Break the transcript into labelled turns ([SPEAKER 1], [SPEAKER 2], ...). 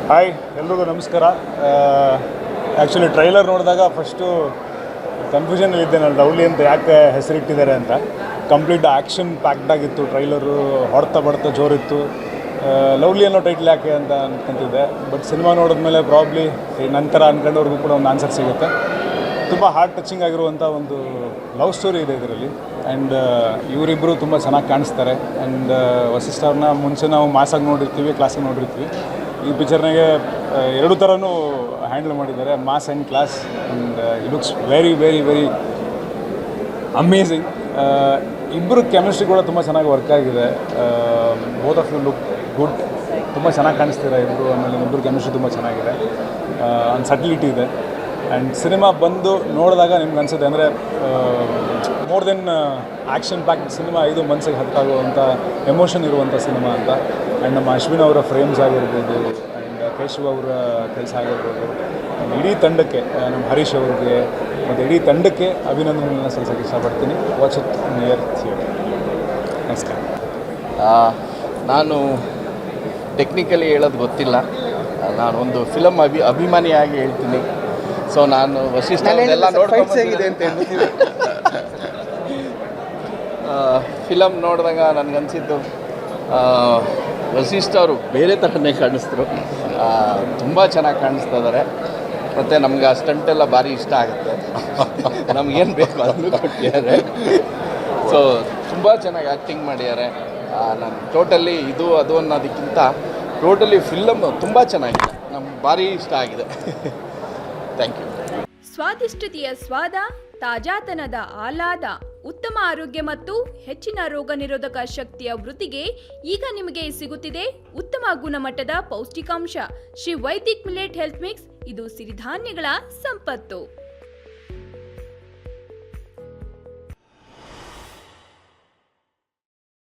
[SPEAKER 1] Hi ಎಲ್ರಿಗೂ ನಮಸ್ಕಾರ. Actually trailer ನೋಡಿದಾಗ ಫಸ್ಟು ಕನ್ಫ್ಯೂಷನಲ್ಲಿದ್ದೆ ನಾನು, ಲವ್ಲಿ ಅಂತ ಯಾಕೆ ಹೆಸರಿಟ್ಟಿದ್ದಾರೆ ಅಂತ. ಕಂಪ್ಲೀಟ್ ಆ್ಯಕ್ಷನ್ ಪ್ಯಾಕ್ಡಾಗಿತ್ತು ಟ್ರೈಲರು, ಹೊಡ್ತಾ ಬಡ್ತಾ ಜೋರಿತ್ತು. ಲವ್ಲಿ ಅನ್ನೋ ಟೈಟ್ಲ್ ಯಾಕೆ ಅಂತ ಅನ್ಕೊಂತಿದ್ದೆ. ಬಟ್ ಸಿನಿಮಾ ನೋಡಿದ್ಮೇಲೆ ಪ್ರಾಬ್ಲಿ ನಂತರ ಅಂದ್ಕೊಂಡವ್ರಿಗೂ ಕೂಡ ಒಂದು ಆನ್ಸರ್ ಸಿಗುತ್ತೆ. ತುಂಬ ಹಾರ್ಟ್ ಟಚಿಂಗ್ ಆಗಿರುವಂಥ ಒಂದು ಲವ್ ಸ್ಟೋರಿ ಇದೆ ಇದರಲ್ಲಿ. ಆ್ಯಂಡ್ ಇವರಿಬ್ಬರು ತುಂಬ ಚೆನ್ನಾಗಿ ಕಾಣಿಸ್ತಾರೆ. ಆ್ಯಂಡ್ ವಸಿಷ್ಠ ಅವ್ರನ್ನ ಮುಂಚೆ ನಾವು ಮಾಸಾಗಿ ನೋಡಿರ್ತೀವಿ, ಕ್ಲಾಸಾಗಿ ನೋಡಿರ್ತೀವಿ. ಈ ಪಿಕ್ಚರ್ನಾಗೆ ಎರಡು ಥರನೂ ಹ್ಯಾಂಡಲ್ ಮಾಡಿದ್ದಾರೆ, mass and class. And it looks very very very amazing. ಇಬ್ಬರು ಕೆಮಿಸ್ಟ್ರಿ ಕೂಡ ತುಂಬ ಚೆನ್ನಾಗಿ ವರ್ಕ್ ಆಗಿದೆ. Both of you look good, ತುಂಬ ಚೆನ್ನಾಗಿ ಕಾಣಿಸ್ತೀರ ಇಬ್ಬರು. ಆಮೇಲೆ ಇಬ್ಬರು ಕೆಮಿಸ್ಟ್ರಿ ತುಂಬ ಚೆನ್ನಾಗಿದೆ, ಒಂದು ಸಟಿಲಿಟಿ ಇದೆ. ಆ್ಯಂಡ್ ಸಿನಿಮಾ ಬಂದು ನೋಡಿದಾಗ ನಿಮ್ಗೆ ಅನಿಸುತ್ತೆ ಅಂದರೆ more than action packed cinema, ಇದು ಮನಸ್ಸಿಗೆ ಹತ್ತಾಗುವಂಥ ಎಮೋಷನ್ ಇರುವಂಥ ಸಿನಿಮಾ ಅಂತ. ಆ್ಯಂಡ್ ನಮ್ಮ ಅಶ್ವಿನ್ ಅವರ ಫ್ರೇಮ್ಸ್ ಆಗಿರ್ಬೋದು, ಆ್ಯಂಡ್ ಕೇಶವ್ ಅವರ ಕೆಲಸ ಆಗಿರ್ಬೋದು, ಇಡೀ ತಂಡಕ್ಕೆ, ನಮ್ಮ ಹರೀಶ್ ಅವ್ರಿಗೆ ಮತ್ತು ಇಡೀ ತಂಡಕ್ಕೆ ಅಭಿನಂದನೆಗಳನ್ನ ಸಲ್ಲಿಸೋಕ್ಕೆ ಇಷ್ಟಪಡ್ತೀನಿ. Watch it near theatre. ನಮಸ್ಕಾರ.
[SPEAKER 2] ನಾನು ಟೆಕ್ನಿಕಲಿ ಹೇಳೋದು ಗೊತ್ತಿಲ್ಲ, ನಾನೊಂದು ಫಿಲಮ್ ಅಭಿಮಾನಿಯಾಗಿ ಹೇಳ್ತೀನಿ. ಸೊ ನಾನು ವಸಿಷ್ಠ ಎಲ್ಲ ನೋಡ್ಕೊಂಡೆ ಅಂತ ಹೇಳ್ತೀನಿ. ಫಿಲಮ್ ನೋಡಿದಾಗ ನನಗನ್ಸಿದ್ದು ವಸಿಷ್ಠ ಅವರು ಬೇರೆ ಥರನೇ ಕಾಣಿಸಿದ್ರು, ತುಂಬ ಚೆನ್ನಾಗಿ ಕಾಣಿಸ್ತಾ ಇದ್ದಾರೆ. ಮತ್ತು ನಮ್ಗೆ ಆ ಸ್ಟಂಟೆಲ್ಲ ಭಾರಿ ಇಷ್ಟ ಆಗುತ್ತೆ, ನಮಗೇನು ಬೇಕು ಅದನ್ನು ಕೊಟ್ಟಿದ್ದಾರೆ. ಸೊ ತುಂಬ ಚೆನ್ನಾಗಿ ಆ್ಯಕ್ಟಿಂಗ್ ಮಾಡಿದ್ದಾರೆ. ನಾನು ಟೋಟಲಿ ಇದು ಅದು ಅನ್ನೋದಕ್ಕಿಂತ ಟೋಟಲಿ ಫಿಲಮ್ ತುಂಬ ಚೆನ್ನಾಗಿದೆ, ನಮ್ಗೆ ಭಾರಿ ಇಷ್ಟ ಆಗಿದೆ. Thank you.
[SPEAKER 3] ಸ್ವಾದಿಷ್ಟತೆಯ ಸ್ವಾದ, ತಾಜಾತನದ ಆಹ್ಲಾದ, ಉತ್ತಮ ಆರೋಗ್ಯ ಮತ್ತು ಹೆಚ್ಚಿನ ರೋಗ ನಿರೋಧಕ ಶಕ್ತಿಯ ವೃದ್ಧಿಗೆ ಈಗ ನಿಮಗೆ ಸಿಗುತ್ತಿದೆ ಉತ್ತಮ ಗುಣಮಟ್ಟದ ಪೌಷ್ಟಿಕಾಂಶ. Shri Vaidik millet health mix, ಇದು ಸಿರಿಧಾನ್ಯಗಳ ಸಂಪತ್ತು.